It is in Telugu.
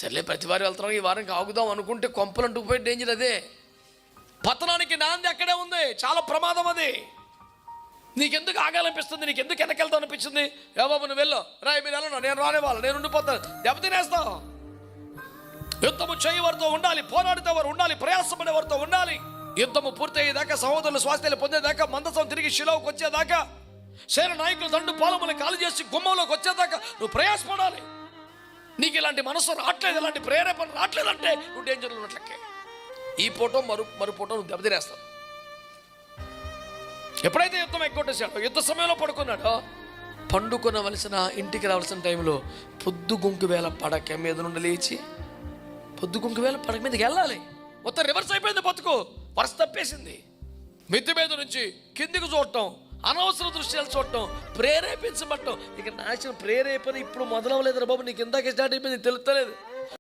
సర్లే ప్రతి వారం వెళ్తున్నాం, ఈ వారం ఆగుదాం అనుకుంటే కొంపలు అంటుకుపోయే డేంజర్ అదే. పతనానికి నాంది అక్కడే ఉంది, చాలా ప్రమాదం అది. నీకెందుకు ఆగాలనిపిస్తుంది, నీకెందుకు వెనకెళ్తావు అనిపించింది? ఏ బాబు నువ్వు వెళ్ళు, రాయి మీరు వెళ్ళను, నేను రానివ్వాలి, నేను ఉండిపోతాను, దెబ్బతినేస్తావు. యుద్ధము చేయవారితో ఉండాలి, పోరాడితేవారు ఉండాలి, ప్రయాసపడేవారితో ఉండాలి. యుద్ధము పూర్తయ్యేదాకా, సహోదరులు స్వాస్థ్యాలు పొందేదాకా, మందసం తిరిగి శిలోకి వచ్చేదాకా, సేన నాయకులు దండు పాలములు కాలు చేసి గుమ్మంలోకి వచ్చేదాకా నువ్వు ప్రయాసపడాలి. నీకు ఇలాంటి మనసు రావట్లేదు, ఇలాంటి ప్రేరేపణ రావట్లేదంటే నువ్వు డేంజర్లో ఉన్నట్లకే. ఈ ఫోటో మరు ఫోటో నువ్వు దెబ్బతినేస్తావు. ఎప్పుడైతే యుద్ధం ఎగ్గొట్టేసాడో, యుద్ధ సమయంలో పడుకున్నాడో, పండుకొనవలసిన ఇంటికి రావాల్సిన టైంలో పొద్దుగుంకు వేళ పడక మీద నుండి లేచి పొద్దుగుంకు వేళ పడక మీదకి వెళ్ళాలి. మొత్తం రివర్స్ అయిపోయింది బతుకు, వరుస తప్పేసింది. మిద్ది మీద నుంచి కిందికి చూడటం, అనవసర దృశ్యాలు చూడటం, ప్రేరేపించబడటం. ఇక నాశనం ప్రేరేపణ ఇప్పుడు మొదలవలేదు రా బాబు, నీకు ఇందాక స్టార్ట్ అయిపోయింది తెలుస్తలేదు.